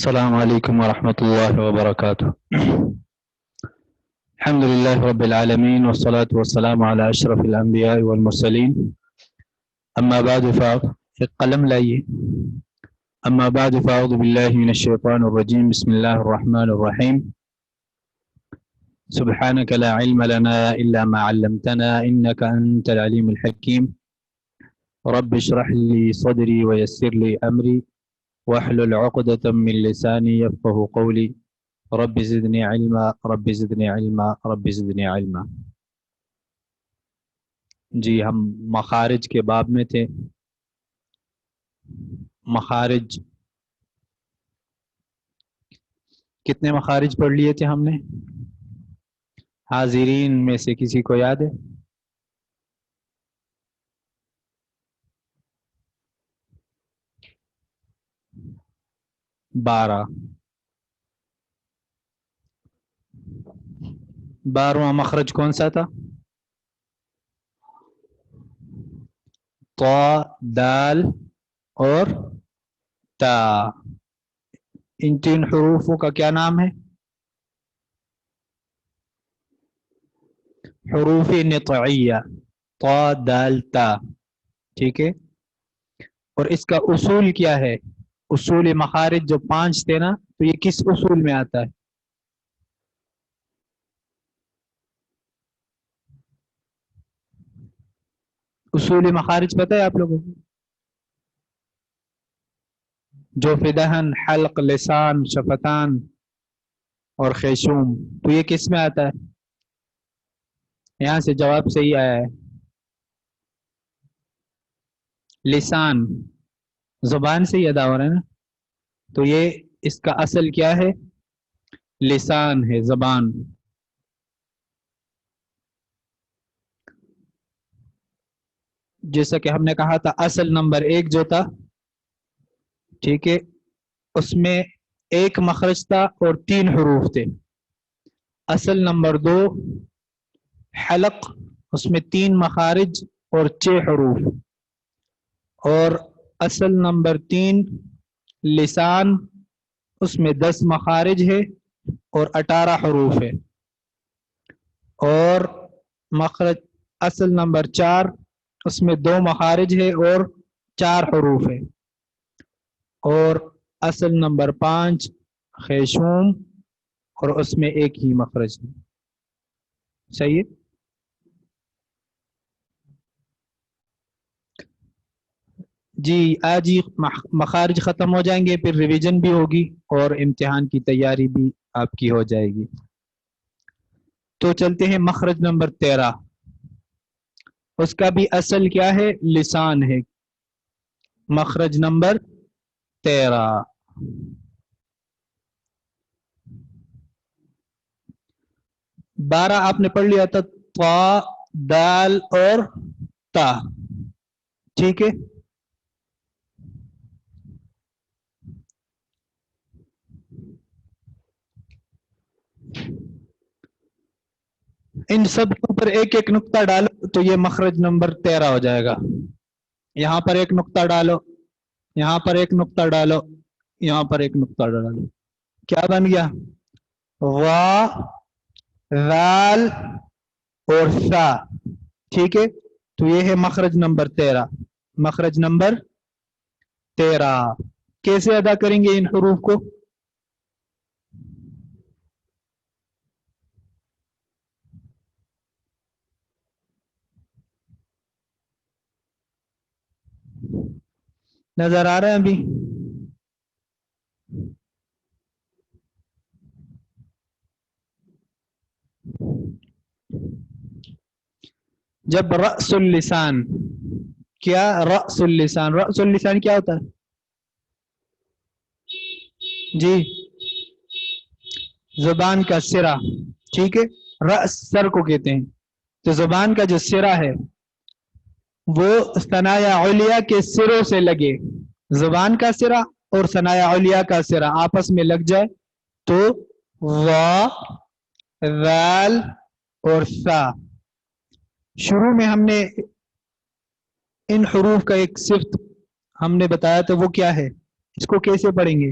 السلام عليكم ورحمة الله وبركاته. الحمد لله رب العالمين والصلاة والسلام على أشرف الأنبياء والمرسلين. أما بعد قلم لائیے. أما بعد فأعوذ بالله من الشيطان الرجيم. بسم الله الرحمن الرحيم. سبحانك لا علم لنا إلا ما علمتنا إنك أنت العليم الحكيم. رب اشرح لي صدري ويسر لي أمري واحلل عقدة من لساني يفقه قولي. رب زدني علما رب زدني علما رب زدنی علما. جی ہم مخارج کے باب میں تھے. مخارج کتنے مخارج پڑھ لیے تھے ہم نے؟ حاضرین میں سے کسی کو یاد ہے؟ بارہواں مخرج کون سا تھا؟ طا، دال اور تا. ان تین حروفوں کا کیا نام ہے؟ حروف نطعیہ. طا، دال، تا. ٹھیک ہے. اور اس کا اصول کیا ہے؟ اصول مخارج جو 5 تھے نا، تو یہ کس اصول میں آتا ہے؟ اصول مخارج پتہ ہے آپ لوگوں کو؟ جو فدہن، حلق، لسان، شفتان اور خیشوم، تو یہ کس میں آتا ہے؟ یہاں سے جواب صحیح آیا ہے. لسان زبان سے ہی ادا ہو رہا ہے نا، تو یہ اس کا اصل کیا ہے؟ لسان ہے، زبان. جیسا کہ ہم نے کہا تھا اصل نمبر 1 جو تھا، ٹھیک ہے، اس میں 1 مخرج تھا اور 3 حروف تھے. اصل نمبر 2 حلق، اس میں 3 مخارج اور 6 حروف. اور اصل نمبر 3 لسان، اس میں 10 مخارج ہے اور 18 حروف ہے. اور مخرج اصل نمبر 4، اس میں 2 مخارج ہے اور 4 حروف ہے. اور اصل نمبر 5 خیشوم، اور اس میں 1 ہی مخرج ہے. صحیح ہے. جی آج ہی مخارج ختم ہو جائیں گے، پھر ریویژن بھی ہوگی اور امتحان کی تیاری بھی آپ کی ہو جائے گی. تو چلتے ہیں مخرج نمبر 13. اس کا بھی اصل کیا ہے؟ لسان ہے. مخرج نمبر 13. بارہ آپ نے پڑھ لیا تھا، طا، دال اور تا. ٹھیک ہے. ان سب کے اوپر 1 نقطہ ڈالو تو یہ مخرج نمبر 13 ہو جائے گا. یہاں پر 1 نقطہ ڈالو، یہاں پر 1 نقطہ ڈالو، یہاں پر 1 نقطہ ڈالو. کیا بن گیا؟ وا، ذال اور سا. ٹھیک ہے. تو یہ ہے مخرج نمبر 13. مخرج نمبر 13 کیسے ادا کریں گے ان حروف کو؟ نظر آ رہا ہے ابھی؟ جب رأس اللسان، کیا رأس اللسان؟ رأس اللسان کیا ہوتا ہے جی؟ زبان کا سرا. ٹھیک ہے. رأس سر کو کہتے ہیں. تو زبان کا جو سرا ہے وہ ثنایا علیہ کے سروں سے لگے. زبان کا سرا اور ثنایا علیہ کا سرا آپس میں لگ جائے تو وا، ذال اور سا. شروع میں ہم نے ان حروف کا ایک صفت ہم نے بتایا تھا، وہ کیا ہے؟ اس کو کیسے پڑھیں گے؟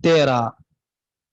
13।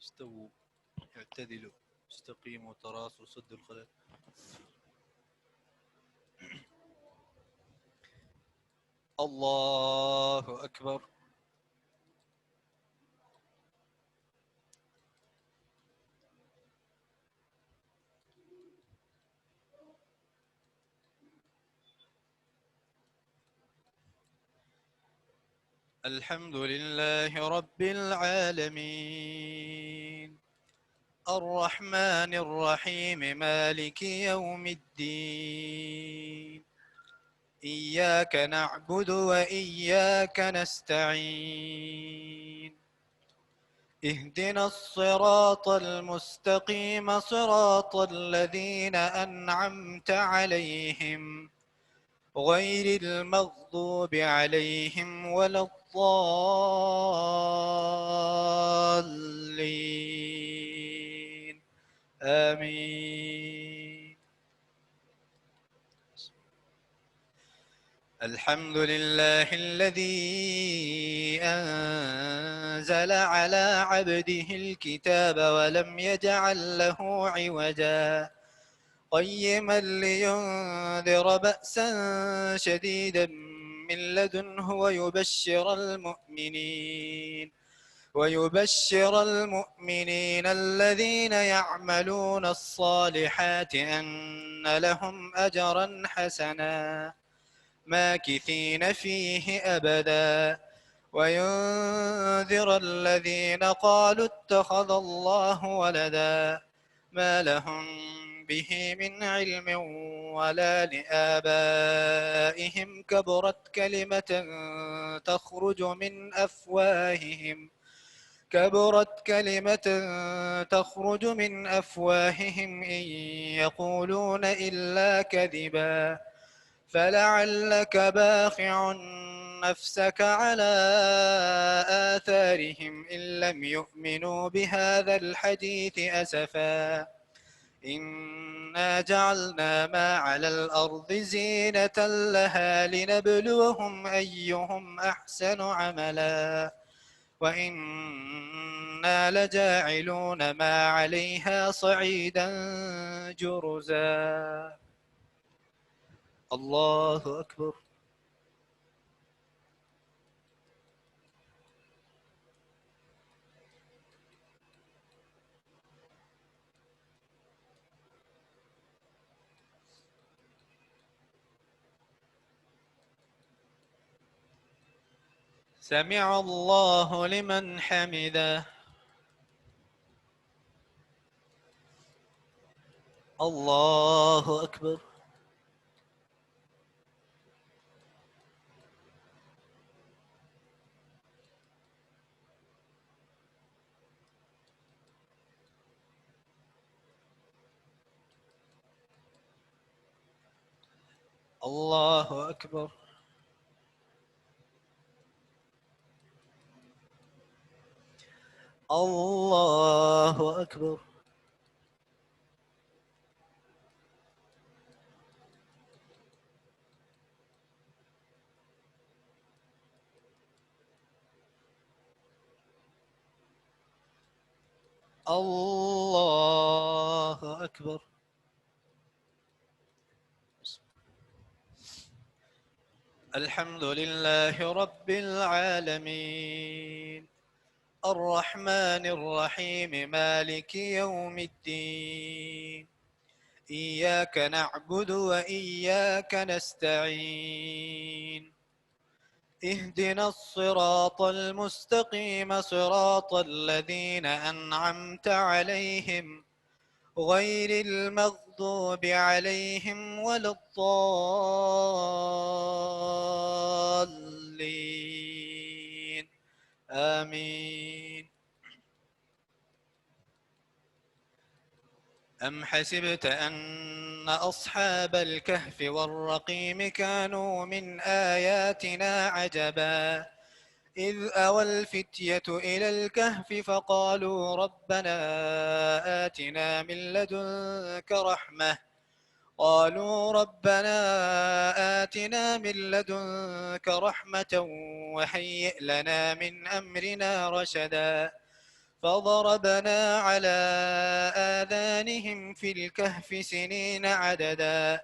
استووا اعتدلوا استقيموا تراصوا سدوا الخلل. الله أكبر. الحمد لله رب العالمين الرحمن الرحيم مالك يوم الدين إياك نعبد وإياك نستعين اهدنا الصراط المستقيم صراط الذين أنعمت عليهم غير المغضوب عليهم ولا الضالين آمين. الحمد لله الذي أنزل على عبده الكتاب ولم يجعل له عوجا قيما لينذر بأسا شديدا من لدنه ويبشر المؤمنين الذين يعملون الصالحات أن لهم أجرا حسنا ماكثين فيه أبدا وينذر الذين قالوا اتخذ الله ولدا ما لهم به من علم ولا لآبائهم كبرت كلمة تخرج من أفواههم إن يقولون إلا كذبا فلعلك باخع نفسك على آثارهم إن لم يؤمنوا بهذا الحديث أسفا إنا جعلنا ما على الأرض زينة لها لنبلوهم أيهم أحسن عملا وإنا لجاعلون ما عليها صعيدا جرزا. الله أكبر. سمع الله لمن حمده. الله أكبر. الله أكبر. الله أكبر. الله أكبر. الحمد لله رب العالمين الرحمن الرحيم مالك يوم الدين إياك نعبد وإياك نستعين اهدنا الصراط المستقيم صراط الذين أنعمت عليهم غير المغضوب عليهم ولا الضالين آمين. أم حسبت أن أصحاب الكهف والرقيم كانوا من آياتنا عجبا إذ أوى الفتية إلى الكهف فقالوا ربنا آتنا من لدنك رحمة وهيئ لنا من أمرنا رشدا فضربنا على آذانهم في الكهف سنين عددا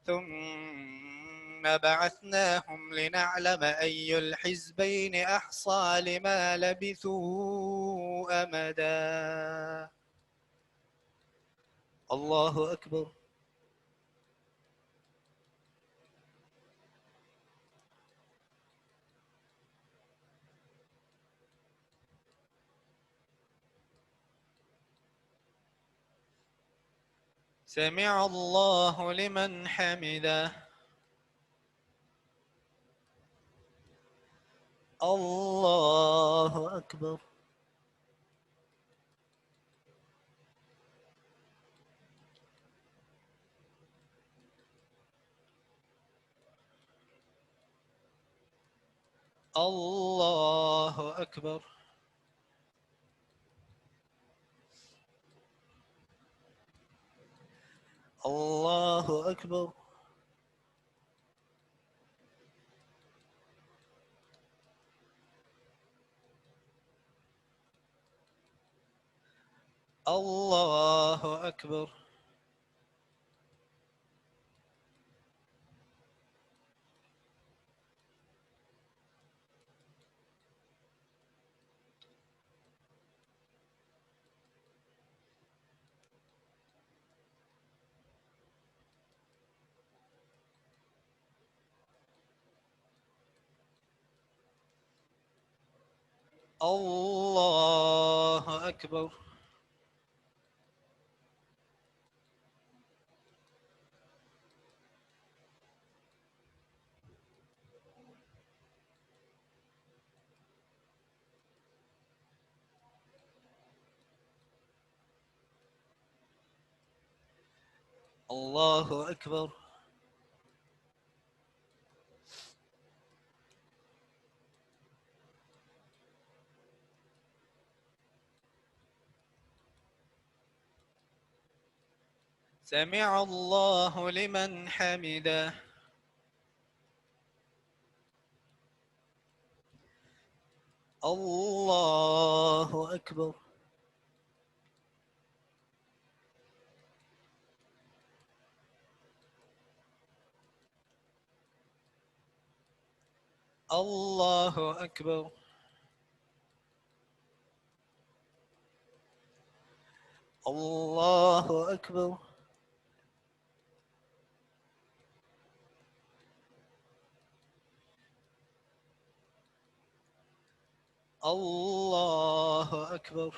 ثم بعثناهم لنعلم أي الحزبين أحصى لما لبثوا أمدا. الله أكبر. سمع الله لمن حمده. الله أكبر. الله أكبر. الله أكبر. الله أكبر. الله أكبر. الله أكبر. سمع الله لمن حمده. الله أكبر. الله أكبر. الله أكبر. الله أكبر.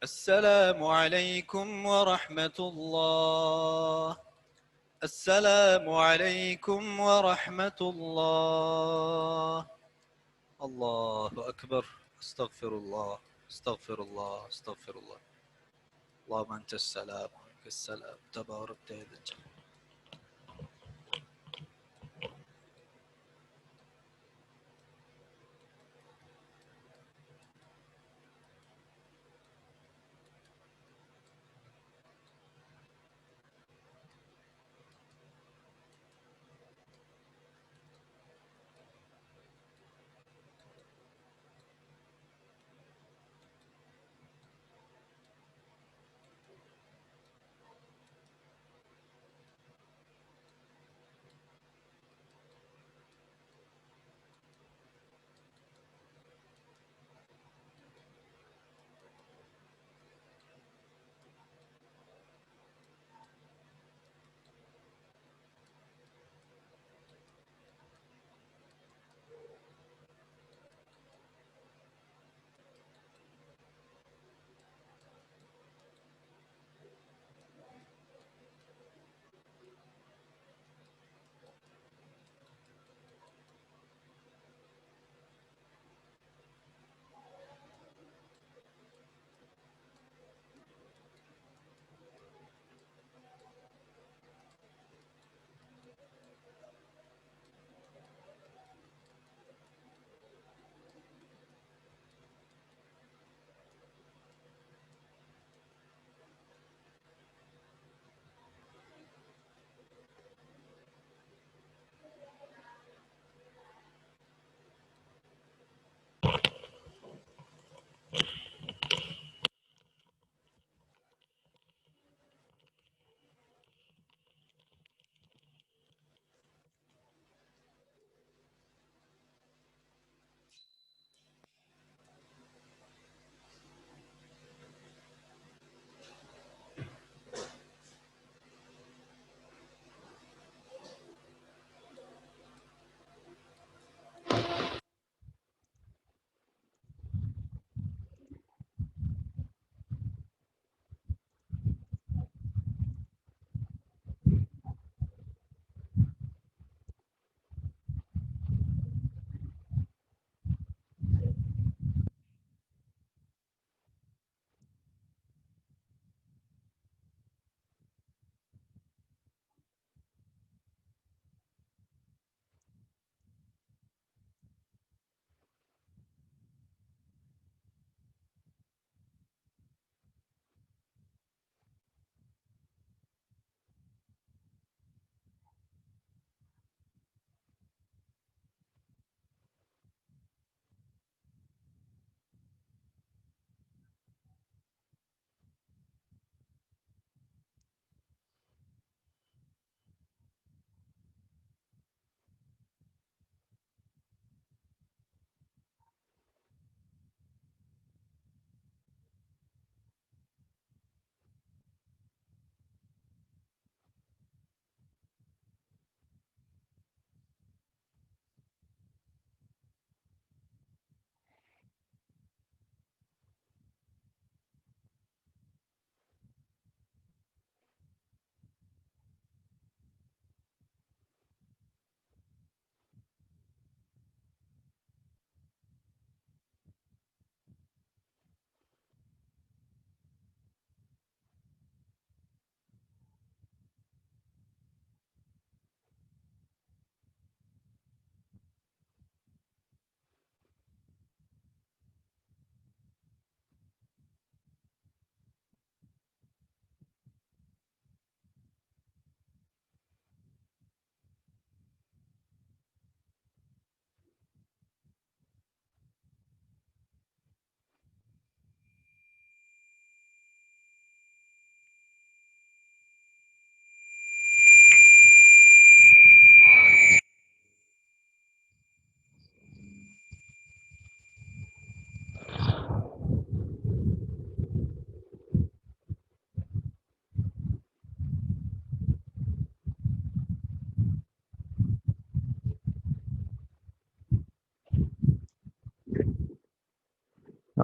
السلام عليكم ورحمة الله. السلام عليكم ورحمة الله. الله أكبر. استغفر الله. استغفر الله. استغفر الله. اللهم أنت السلام ومنك السلام تبارك يا ذا الجلال.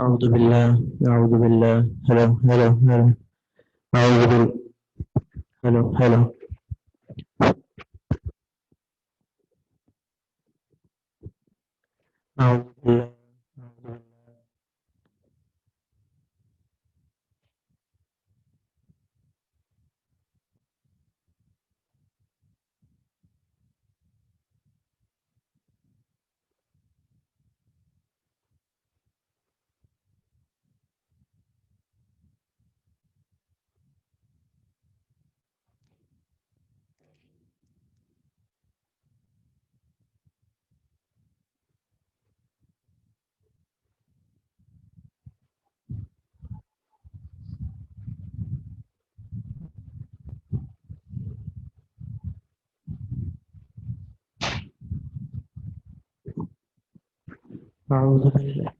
أعوذ بالله أعوذ بالله هلو هلو هلو أعوذ بالله هلو هلو أعوذ بالله أعوذ بالله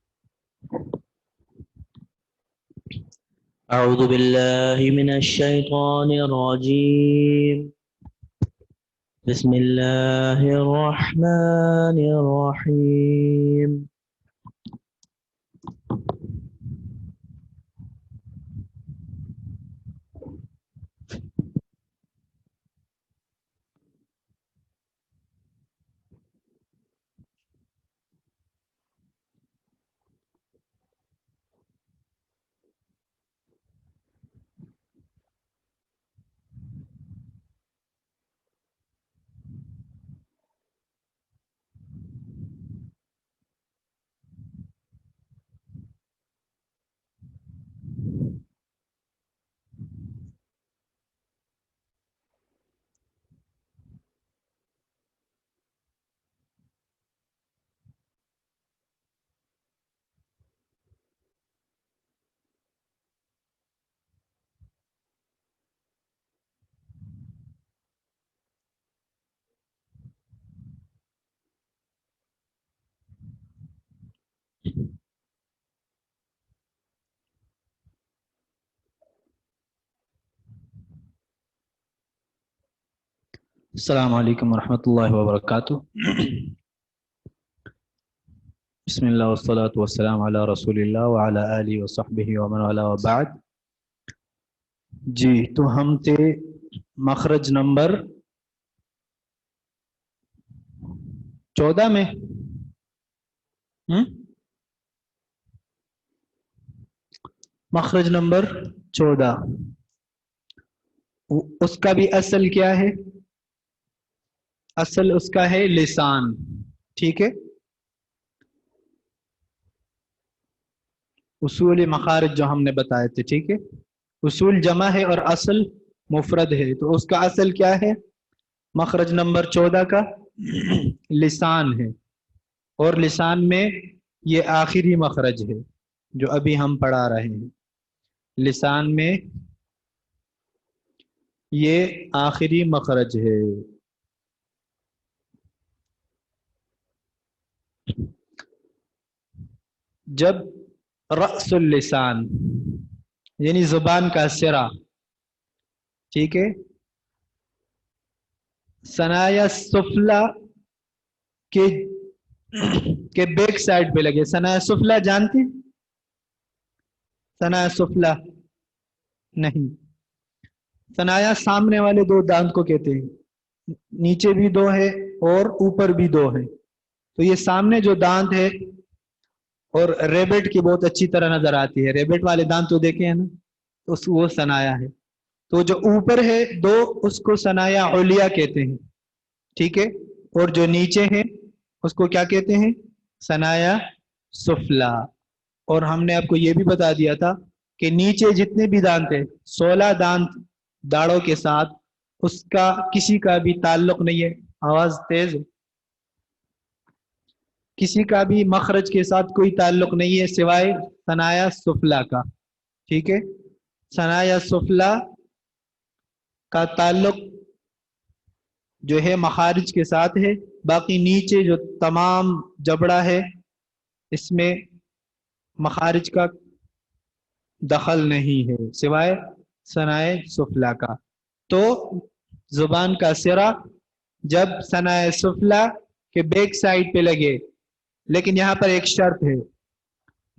أعوذ بالله من الشيطان الرجيم بسم الله الرحمن الرحيم السلام علیکم ورحمۃ اللہ وبرکاتہ. بسم اللہ والصلاة والسلام علی رسول اللہ وعلی آلہ وصحبہ ومن والاه وبعد. جی تو ہم تھے مخرج نمبر 14 میں. مخرج نمبر 14 اس کا بھی اصل کیا ہے؟ اصل اس کا ہے لسان. ٹھیک ہے. اصول مخارج جو ہم نے بتائے تھے. ٹھیک ہے. اصول جمع ہے اور اصل مفرد ہے. تو اس کا اصل کیا ہے؟ مخرج نمبر 14 کا لسان ہے. اور لسان میں یہ آخری مخرج ہے جو ابھی ہم پڑھا رہے ہیں. لسان میں یہ آخری مخرج ہے. جب رأس اللسان یعنی زبان کا سرا، ٹھیک ہے، ثنایا سفلا کے بیک سائڈ پہ لگے. ثنایا سفلا جانتے؟ ثنایا سفلا نہیں. ثنایا سامنے والے دو دانت کو کہتے ہیں. نیچے بھی دو ہے اور اوپر بھی دو ہے. تو یہ سامنے جو دانت ہے اور ریبٹ کی بہت اچھی طرح نظر آتی ہے. ریبٹ والے دانت تو دیکھے ہیں نا، تو وہ ثنایا ہے. تو جو اوپر ہے دو اس کو ثنایا علیا کہتے ہیں. ٹھیک ہے. اور جو نیچے ہے اس کو کیا کہتے ہیں؟ ثنایا سفلا. اور ہم نے آپ کو یہ بھی بتا دیا تھا کہ نیچے جتنے بھی دانت ہیں 16 دانت داڑوں کے ساتھ، اس کا کسی کا بھی تعلق نہیں ہے. آواز تیز ہے. کسی کا بھی مخرج کے ساتھ کوئی تعلق نہیں ہے سوائے ثنایا سفلا کا. ٹھیک ہے. ثنایا سفلا کا تعلق جو ہے مخارج کے ساتھ ہے. باقی نیچے جو تمام جبڑا ہے اس میں مخارج کا دخل نہیں ہے سوائے ثنایا سفلا کا. تو زبان کا سرا جب ثنایا سفلا کے بیک سائڈ پہ لگے، لیکن یہاں پر ایک شرط ہے.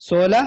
16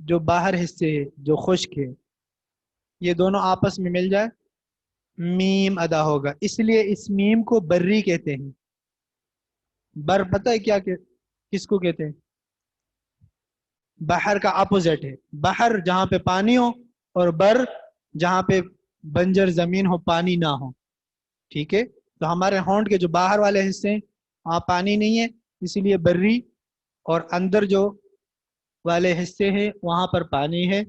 جو باہر حصے ہے جو خشک ہے یہ دونوں آپس میں مل جائے میم ادا ہوگا، اس لیے اس میم کو بری کہتے ہیں۔ بر پتہ ہے کیا کہ کس کو کہتے ہیں؟ بحر کا اپوزٹ ہے، بحر جہاں پہ پانی ہو اور بر جہاں پہ بنجر زمین ہو پانی نہ ہو، ٹھیک ہے؟ تو ہمارے ہونٹ کے جو باہر والے حصے ہیں وہاں پانی نہیں ہے اسی لیے بری، اور اندر جو والے حصے ہیں وہاں پر پانی ہے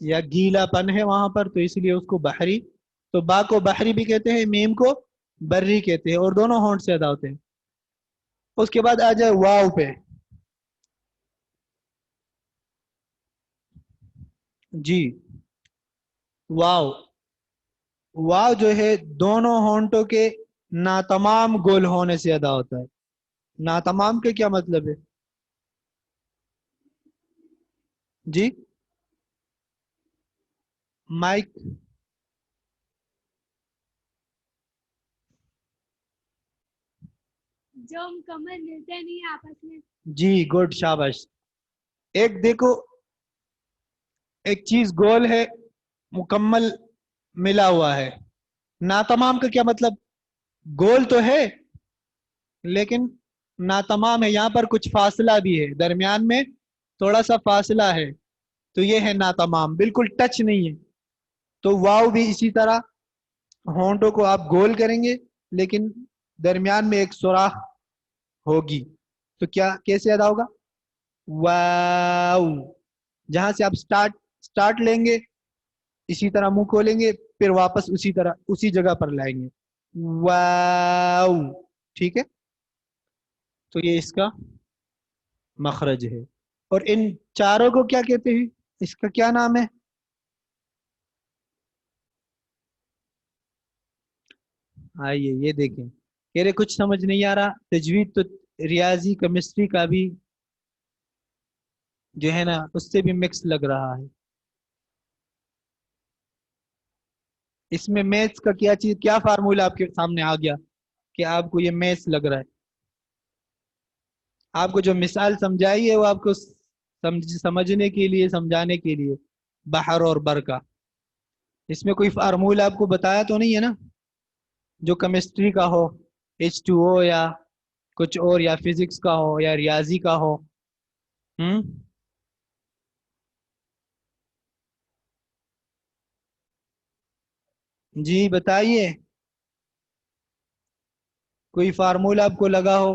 یا گیلا پن ہے وہاں پر، تو اس لیے اس کو بحری، تو با کو بحری بھی کہتے ہیں، میم کو بری کہتے ہیں، اور دونوں ہونٹ سے ادا ہوتے ہیں۔ اس کے بعد آ جائے واو پہ، جی واو، واو جو ہے دونوں ہونٹوں کے ناتمام گول ہونے سے ادا ہوتا ہے۔ ناتمام کے کیا مطلب ہے جی؟ مائک جو مکمل ملتے نہیں ہیں آپس میں۔ جی گڈ شاباش۔ ایک دیکھو ایک چیز گول ہے مکمل ملا ہوا ہے، ناتمام کا کیا مطلب؟ گول تو ہے لیکن ناتمام ہے، یہاں پر کچھ فاصلہ بھی ہے، درمیان میں تھوڑا سا فاصلہ ہے، تو یہ ہے ناتمام، بالکل ٹچ نہیں ہے۔ تو واو بھی اسی طرح ہونٹوں کو آپ گول کریں گے لیکن درمیان میں ایک سوراخ ہوگی، تو کیا کیسے ادا ہوگا؟ واو، جہاں سے آپ سٹارٹ لیں گے اسی طرح منہ کھولیں گے پھر واپس اسی طرح اسی جگہ پر لائیں گے، واو، ٹھیک ہے؟ تو یہ اس کا مخرج ہے۔ اور ان چاروں کو کیا کہتے ہیں؟ اس کا کیا نام ہے؟ آئیے یہ دیکھیں، کہہ رہے کچھ سمجھ نہیں آ رہا، تجوید تو ریاضی کیمسٹری کا بھی جو ہے نا اس سے بھی مکس لگ رہا ہے، اس میں میتھس کا کیا چیز کیا فارمولا آپ کے سامنے آ گیا کہ آپ کو یہ میتھس لگ رہا ہے؟ آپ کو جو مثال سمجھائی ہے وہ آپ کو سمجھنے کے لیے سمجھانے کے لیے، بحر اور بر کا، اس میں کوئی فارمولا آپ کو بتایا تو نہیں ہے نا جو کیمسٹری کا ہو، H2O یا کچھ اور، یا فزکس کا ہو یا ریاضی کا ہو؟ جی بتائیے، کوئی فارمولا آپ کو لگا ہو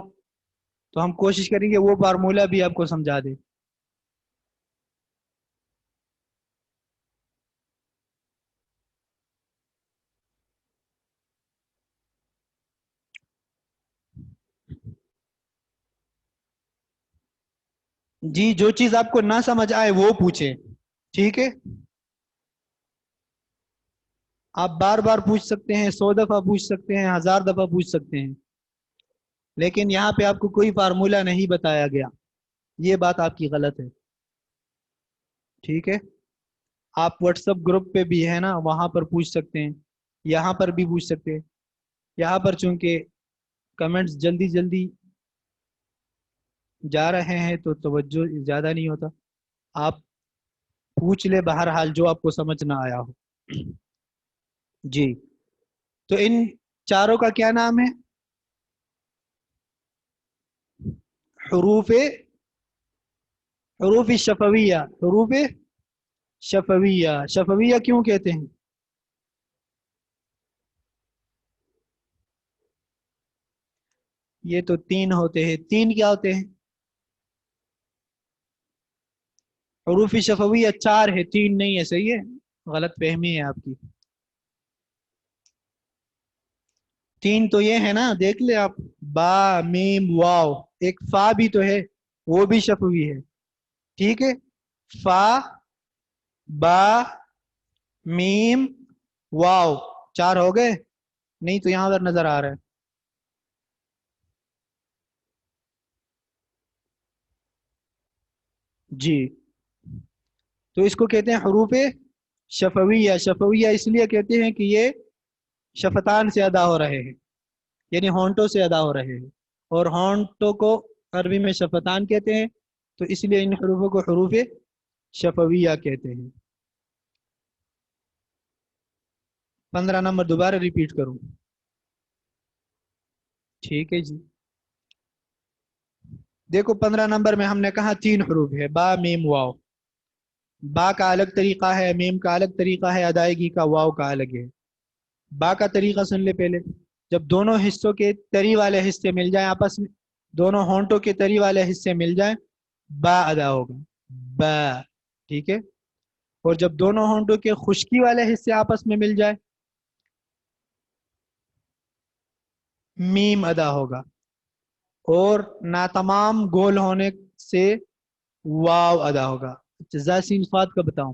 تو ہم کوشش کریں گے وہ فارمولا بھی آپ کو سمجھا دیں۔ جی جو چیز آپ کو نہ سمجھ آئے وہ پوچھیں، ٹھیک ہے؟ آپ بار بار پوچھ سکتے ہیں، 100 دفعہ پوچھ سکتے ہیں، 1000 دفعہ پوچھ سکتے ہیں، لیکن یہاں پہ آپ کو کوئی فارمولا نہیں بتایا گیا، یہ بات آپ کی غلط ہے، ٹھیک ہے؟ آپ واٹس ایپ گروپ پہ بھی ہے نا وہاں پر پوچھ سکتے ہیں، یہاں پر بھی پوچھ سکتے ہیں، یہاں پر چونکہ کمنٹس جلدی جلدی جا رہے ہیں تو توجہ زیادہ نہیں ہوتا، آپ پوچھ لے بہرحال جو آپ کو سمجھ نہ آیا ہو۔ جی تو ان چاروں کا کیا نام ہے؟ حروف شفویہ، حروف شفویہ، شفویہ کیوں کہتے ہیں؟ یہ تو 3 ہوتے ہیں، 3 کیا ہوتے ہیں؟ حروف شفویہ 4 ہے، 3 نہیں ہے، صحیح ہے، غلط فہمی ہے آپ کی۔ 3 تو یہ ہے نا، دیکھ لے آپ، با میم واو، ایک فا بھی تو ہے وہ بھی شفوی ہے، ٹھیک ہے؟ فا با میم واو 4 ہو گئے؟ نہیں تو یہاں پر نظر آ رہا ہے، جی تو اس کو کہتے ہیں حروف شفویہ۔ شفویہ اس لیے کہتے ہیں کہ یہ شفتان سے ادا ہو رہے ہیں، یعنی ہونٹوں سے ادا ہو رہے ہیں، اور ہونٹوں کو عربی میں شفتان کہتے ہیں، تو اس لیے ان حروفوں کو حروف شفویہ کہتے ہیں. 15 نمبر دوبارہ ریپیٹ کروں. ٹھیک ہے جی. دیکھو 15 نمبر میں ہم نے کہا 3 حروف ہے، با میم واو. با کا الگ طریقہ ہے، میم کا الگ طریقہ ہے ادائیگی کا، واو کا الگ ہے. با کا طریقہ سن لے پہلے. جب دونوں حصوں کے تری والے حصے مل جائیں آپس میں، دونوں ہونٹوں کے تری والے حصے مل جائیں، با ادا ہوگا، با. ٹھیک ہے. اور جب دونوں ہونٹوں کے خشکی والے حصے آپس میں مل جائے، میم ادا ہوگا. اور ناتمام گول ہونے سے واو ادا ہوگا. سین صاد کا بتاؤں.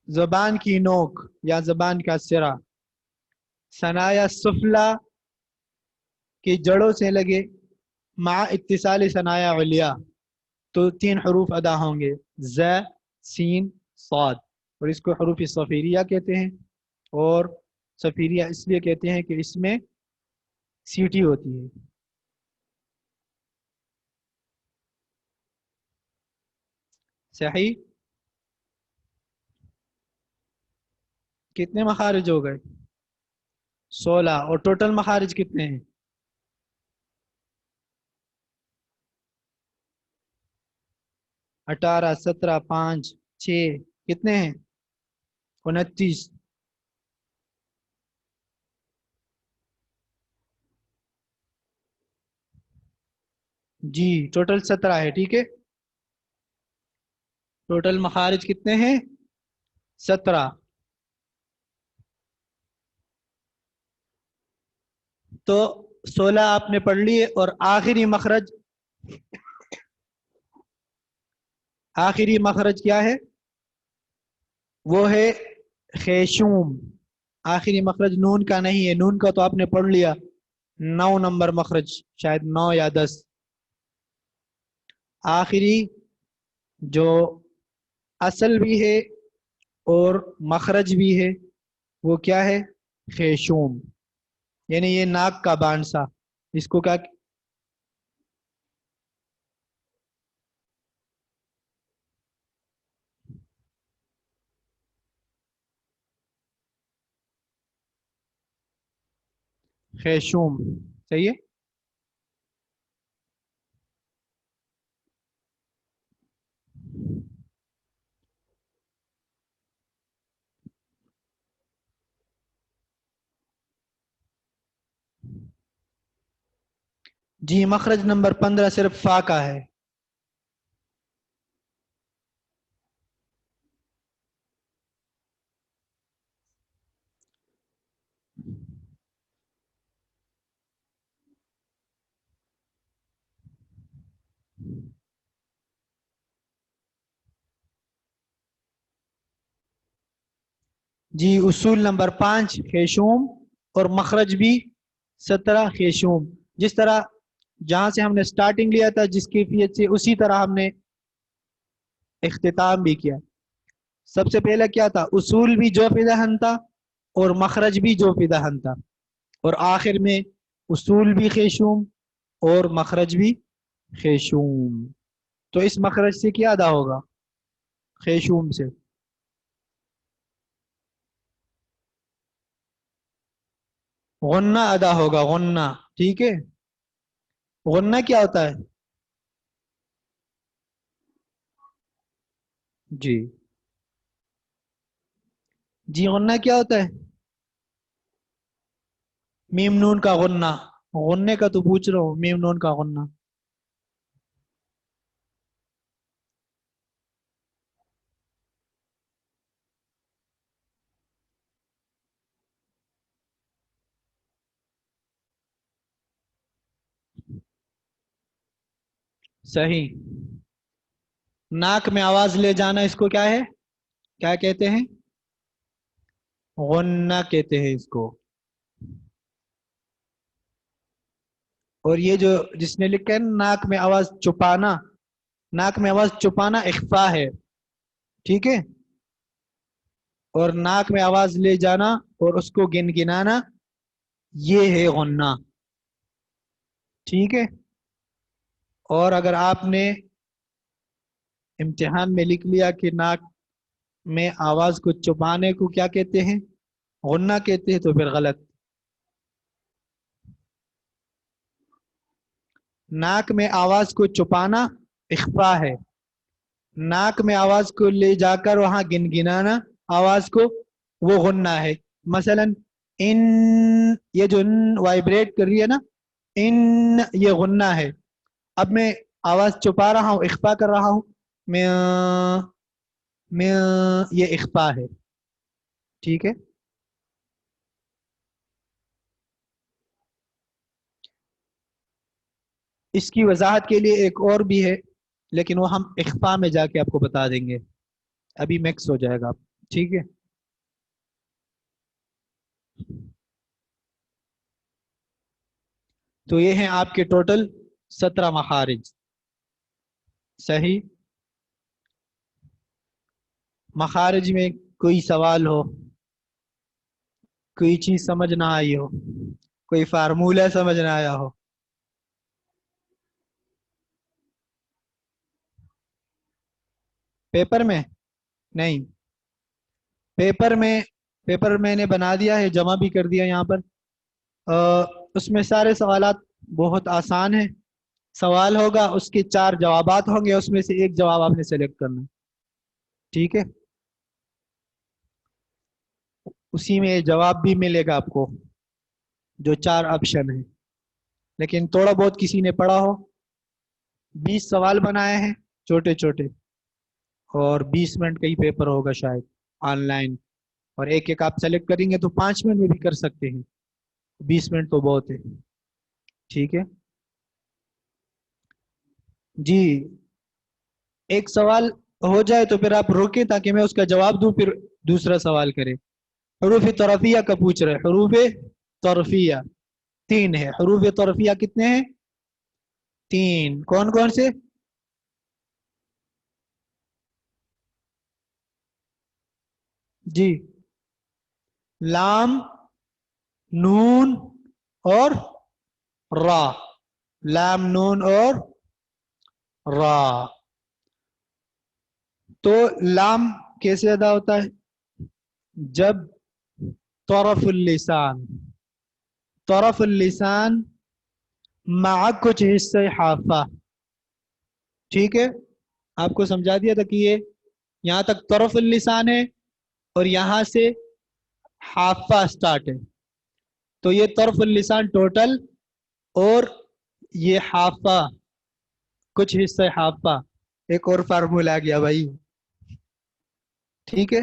زبان کی نوک یا زبان کا سرا ثنایا سفلا کی جڑوں سے لگے مع اتصال ثنایا علیا تو 3 حروف ادا ہوں گے، ز سین صاد. اور اس کو حروف صفیریہ کہتے ہیں. اور صفیریہ اس لیے کہتے ہیں کہ اس میں سیٹی ہوتی ہے. صحیح. کتنے مخارج ہو گئے؟ 16. اور ٹوٹل مخارج کتنے ہیں؟ 18 17 5 6 کتنے ہیں؟ 29. جی ٹوٹل 17 ہے. ٹھیک ہے. ٹوٹل مخارج کتنے ہیں؟ 17. تو 16 آپ نے پڑھ لیے. اور آخری مخرج کیا ہے؟ وہ ہے خیشوم. آخری مخرج نون کا نہیں ہے، نون کا تو آپ نے پڑھ لیا. 9 نمبر مخرج، شاید 9 یا 10. آخری جو اصل بھی ہے اور مخرج بھی ہے وہ کیا ہے؟ خیشوم. یعنی یہ ناک کا بانسا. اس کو کیا؟ خیشوم. صحیح ہے. جی مخرج نمبر 15 صرف فا کا ہے. جی اصول نمبر 5 خیشوم اور مخرج بھی 17 خیشوم. جس طرح جہاں سے ہم نے سٹارٹنگ لیا تھا جس کیفیت سے، اسی طرح ہم نے اختتام بھی کیا. سب سے پہلے کیا تھا؟ اصول بھی جو دہن تھا اور مخرج بھی جو دہن تھا. اور آخر میں اصول بھی خیشوم اور مخرج بھی خیشوم. تو اس مخرج سے کیا ادا ہوگا؟ خیشوم سے. غنہ ادا ہوگا، غنہ. ٹھیک ہے. غنہ کیا ہوتا ہے؟ جی غنہ کیا ہوتا ہے؟ میم نون کا غنہ. غنے کا تو پوچھ رہا ہوں، میم نون کا غنہ. صحیح. ناک میں آواز لے جانا اس کو کیا ہے؟ کیا کہتے ہیں؟ غنہ کہتے ہیں اس کو. اور یہ جو جس نے لکھا ہے ناک میں آواز چھپانا، ناک میں آواز چھپانا اخفا ہے. ٹھیک ہے. اور ناک میں آواز لے جانا اور اس کو گنگنانا یہ ہے غنہ. ٹھیک ہے. اور اگر آپ نے امتحان میں لکھ لیا کہ ناک میں آواز کو چھپانے کو کیا کہتے ہیں؟ غنہ کہتے ہیں، تو پھر غلط. ناک میں آواز کو چھپانا اخفا ہے. ناک میں آواز کو لے جا کر وہاں گنگنانا آواز کو، وہ غنہ ہے. مثلا ان، یہ جو وائبریٹ کر رہی ہے نا، ان یہ غنہ ہے. اب میں آواز چھپا رہا ہوں، اخفا کر رہا ہوں، میں یہ اخفا ہے. ٹھیک ہے. اس کی وضاحت کے لیے ایک اور بھی ہے، لیکن وہ ہم اخفا میں جا کے آپ کو بتا دیں گے، ابھی میکس ہو جائے گا. ٹھیک ہے. تو یہ ہیں آپ کے ٹوٹل 17 مخارج. صحیح. مخارج میں کوئی سوال ہو، کوئی چیز سمجھ نہ آئی ہو، کوئی فارمولہ سمجھ نہ آیا ہو؟ پیپر میں نہیں، پیپر میں نے بنا دیا ہے، جمع بھی کر دیا یہاں پر. اس میں سارے سوالات بہت آسان ہیں. سوال ہوگا، اس کے 4 جوابات ہوں گے، اس میں سے ایک جواب آپ نے سلیکٹ کرنا. ٹھیک ہے. اسی میں جواب بھی ملے گا آپ کو، جو 4 آپشن ہیں. لیکن تھوڑا بہت کسی نے پڑھا ہو، 20 سوال بنائے ہیں چھوٹے چھوٹے، اور 20 منٹ کا ہی پیپر ہوگا شاید آن لائن، اور ایک ایک آپ سلیکٹ کریں گے تو 5 منٹ میں بھی کر سکتے ہیں. 20 منٹ تو بہت ہے. ٹھیک ہے جی. ایک سوال ہو جائے تو پھر آپ روکیں تاکہ میں اس کا جواب دوں، پھر دوسرا سوال کریں. حروف طرفیہ کا پوچھ رہے. حروف طرفیہ 3 ہے. حروف طرفیہ کتنے ہیں؟ 3. کون کون سے؟ جی. لام، نون اور را. لام، نون اور را. تو لام کیسے ادا ہوتا ہے؟ جب طرف اللسان مع کچھ حصے حافہ. ٹھیک ہے. آپ کو سمجھا دیا تھا کہ یہ یہاں تک طرف اللسان ہے اور یہاں سے حافہ سٹارٹ ہے، تو یہ طرف اللسان ٹوٹل، اور یہ حافہ کچھ حصہ حافہ. ایک اور فارمولہ آ گیا بھائی. ٹھیک ہے.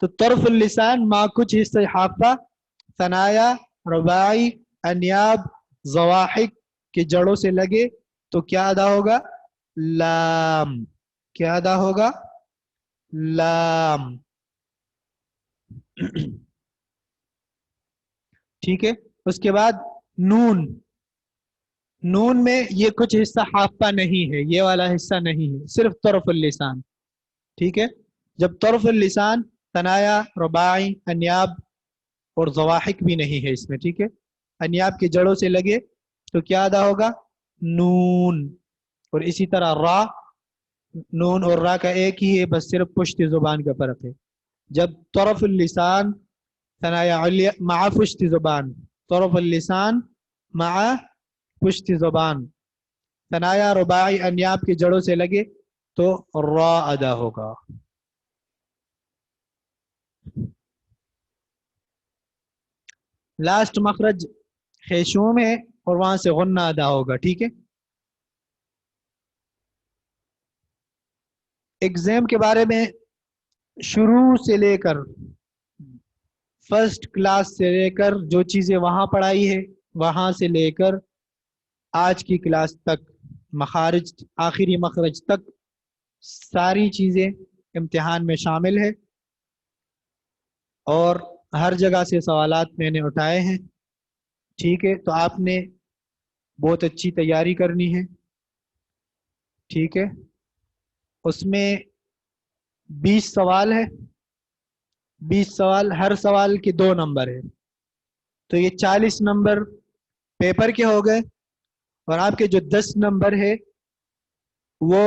تو طرف اللسان مع کچھ حصہ حافہ، ثنایا، رباعی، انیاب، ضواحک کی جڑوں سے لگے تو کیا ادا ہوگا؟ لام. کیا ادا ہوگا؟ لام. ٹھیک ہے. اس کے بعد نون. نون میں یہ کچھ حصہ حافہ نہیں ہے، یہ والا حصہ نہیں ہے، صرف طرف اللسان. ٹھیک ہے. جب طرف اللسان، ثنایا، رباعی، انیاب اور ضواحک بھی نہیں ہے اس میں. ٹھیک ہے. انیاب کی جڑوں سے لگے تو کیا ادا ہوگا؟ نون. اور اسی طرح را. نون اور را کا ایک ہی ہے، بس صرف پشت زبان کا فرق ہے. جب طرف اللسان، ثنایا علیہ مع پشت زبان، طرف اللسان مع پشت زبان، ثنایا، رباعی، انیاب کی جڑوں سے لگے تو را ادا ہوگا. لاسٹ مخرج خیشوم ہے اور وہاں سے غنہ ادا ہوگا. ٹھیک ہے. ایگزام کے بارے میں شروع سے لے کر فرسٹ کلاس سے لے کر جو چیزیں وہاں پڑھائی ہے، وہاں سے لے کر آج کی کلاس تک، مخارج آخری مخرج تک، ساری چیزیں امتحان میں شامل ہے، اور ہر جگہ سے سوالات میں نے اٹھائے ہیں. ٹھیک ہے. تو آپ نے بہت اچھی تیاری کرنی ہے. ٹھیک ہے. اس میں 20 سوال ہے. 20 سوال، ہر سوال کے 2 نمبر ہے، تو یہ 40 نمبر پیپر کے ہو گئے. اور آپ کے جو 10 نمبر ہے وہ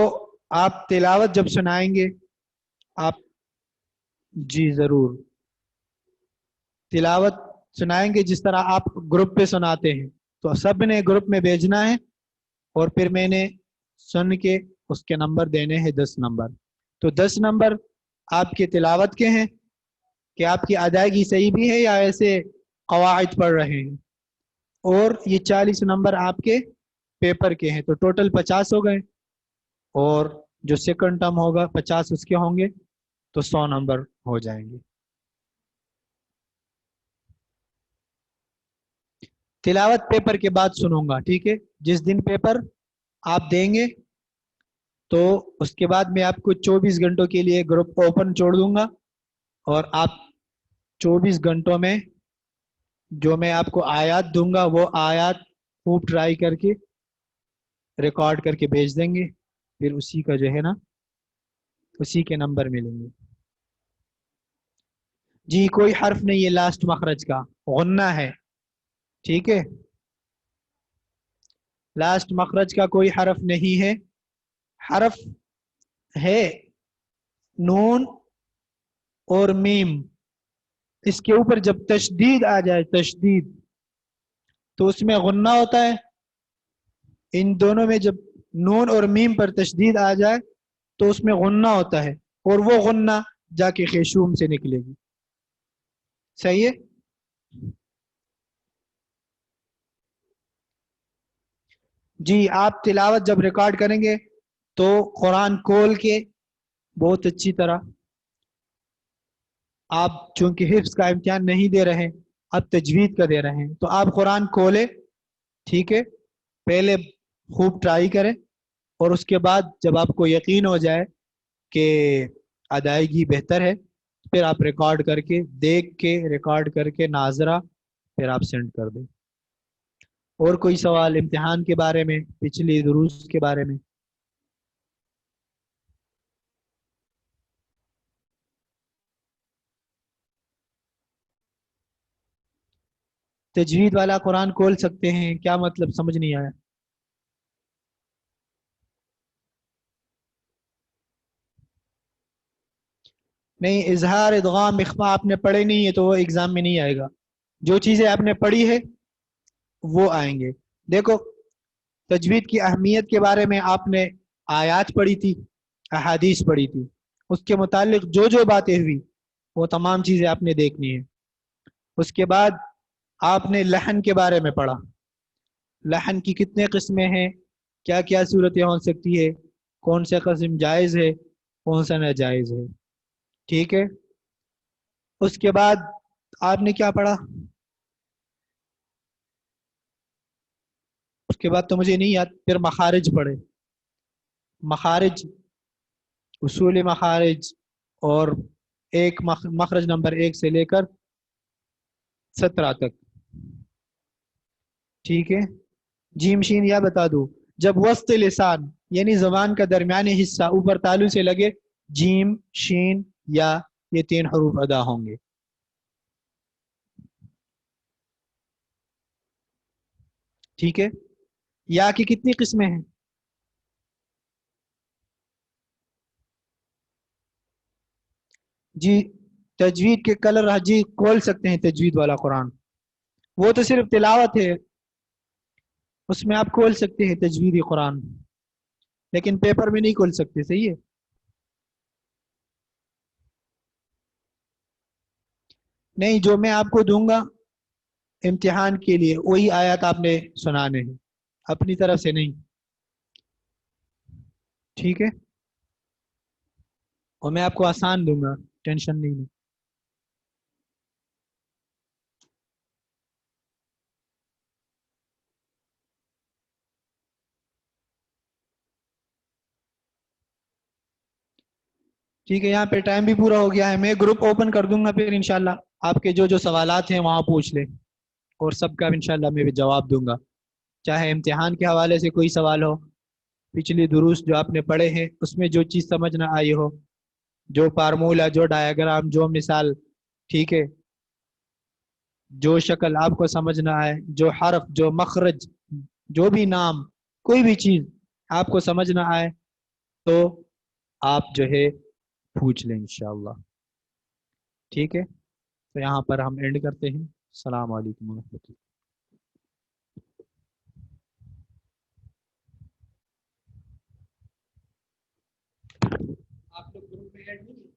آپ تلاوت جب سنائیں گے آپ، جی ضرور تلاوت سنائیں گے جس طرح آپ گروپ پہ سناتے ہیں، تو سب نے گروپ میں بھیجنا ہے، اور پھر میں نے سن کے اس کے نمبر دینے ہیں 10 نمبر. تو 10 نمبر آپ کے تلاوت کے ہیں کہ آپ کی ادائیگی صحیح بھی ہے یا ایسے قواعد پڑھ رہے ہیں، اور یہ 40 نمبر آپ کے پیپر کے ہیں. تو ٹوٹل 50 ہو گئے، اور جو سیکنڈ ٹرم ہوگا 50 اس کے ہوں گے، تو 100 نمبر ہو جائیں گے. تلاوت پیپر کے بعد سنوں گا، ٹھیک ہے؟ جس دن پیپر آپ دیں گے تو اس کے بعد میں آپ کو 24 گھنٹوں کے لیے گروپ اوپن چھوڑ دوں گا، اور آپ 24 گھنٹوں میں جو میں آپ کو آیات دوں گا وہ آیات خوب ٹرائی کر کے ریکارڈ کر کے بھیج دیں گے، پھر اسی کا جو ہے نا اسی کے نمبر ملیں گے. جی کوئی حرف نہیں ہے لاسٹ مخرج کا، غنہ ہے، ٹھیک ہے؟ لاسٹ مخرج کا کوئی حرف نہیں ہے. حرف ہے نون اور میم، اس کے اوپر جب تشدید آ جائے، تشدید، تو اس میں غنہ ہوتا ہے. ان دونوں میں جب نون اور میم پر تشدید آ جائے تو اس میں غنہ ہوتا ہے، اور وہ غنہ جا کے خیشوم سے نکلے گی. صحیح ہے؟ جی آپ تلاوت جب ریکارڈ کریں گے تو قرآن کھول کے بہت اچھی طرح، آپ چونکہ حفظ کا امتحان نہیں دے رہے ہیں، اب تجوید کا دے رہے ہیں، تو آپ قرآن کھولے، ٹھیک ہے؟ پہلے خوب ٹرائی کریں، اور اس کے بعد جب آپ کو یقین ہو جائے کہ ادائیگی بہتر ہے، پھر آپ ریکارڈ کر کے دیکھ کے ریکارڈ کر کے ناظرہ پھر آپ سینڈ کر دیں. اور کوئی سوال امتحان کے بارے میں، پچھلی دروس کے بارے میں؟ تجوید والا قرآن کھول سکتے ہیں، کیا مطلب سمجھ نہیں آیا؟ نہیں، اظہار ادغام اخفا آپ نے پڑھے نہیں ہے تو وہ ایگزام میں نہیں آئے گا. جو چیزیں آپ نے پڑھی ہے وہ آئیں گے. دیکھو تجوید کی اہمیت کے بارے میں آپ نے آیات پڑھی تھی، احادیث پڑھی تھی، اس کے متعلق جو جو باتیں ہوئی وہ تمام چیزیں آپ نے دیکھنی ہے. اس کے بعد آپ نے لحن کے بارے میں پڑھا، لحن کی کتنے قسمیں ہیں، کیا کیا صورتیں ہو سکتی ہے، کون سے قسم جائز ہے، کون سا ناجائز ہے، ٹھیک ہے؟ اس کے بعد آپ نے کیا پڑھا؟ اس کے بعد تو مجھے نہیں یاد. پھر مخارج پڑھے، مخارج، اصول مخارج، اور ایک مخرج نمبر 1 سے لے کر 17 تک، ٹھیک ہے؟ جیم شین یا بتا دو، جب وسط لسان یعنی زبان کا درمیانی حصہ اوپر تالو سے لگے، جیم شین یا یہ 3 حروف ادا ہوں گے. ٹھیک ہے؟ یا کی کتنی قسمیں ہیں؟ جی تجوید کے کلر جی کھول سکتے ہیں تجوید والا قرآن، وہ تو صرف تلاوت ہے، اس میں آپ کھول سکتے ہیں تجویدی قرآن، لیکن پیپر میں نہیں کھول سکتے. صحیح ہے؟ نہیں، جو میں آپ کو دوں گا امتحان کے لیے وہی آیات آپ نے سنانے ہیں، اپنی طرف سے نہیں، ٹھیک ہے؟ اور میں آپ کو آسان دوں گا، ٹینشن نہیں لیں. ٹھیک ہے، یہاں پہ ٹائم بھی پورا ہو گیا ہے، میں گروپ اوپن کر دوں گا، پھر انشاءاللہ آپ کے جو جو سوالات ہیں وہاں پوچھ لیں، اور سب کا انشاءاللہ میں بھی جواب دوں گا. چاہے امتحان کے حوالے سے کوئی سوال ہو، پچھلی دروس جو آپ نے پڑھے ہیں اس میں جو چیز سمجھ نہ آئی ہو، جو فارمولا، جو ڈایاگرام، جو مثال، ٹھیک ہے، جو شکل آپ کو سمجھ نہ آئے، جو حرف، جو مخرج، جو بھی نام، کوئی بھی چیز آپ کو سمجھ نہ آئے تو آپ جو ہے پوچھ لیں انشاءاللہ. ٹھیک ہے، تو یہاں پر ہم اینڈ کرتے ہیں. السلام علیکم ورحمۃ اللہ. آپ لوگ گروپ میں ایڈ نہیں ہیں؟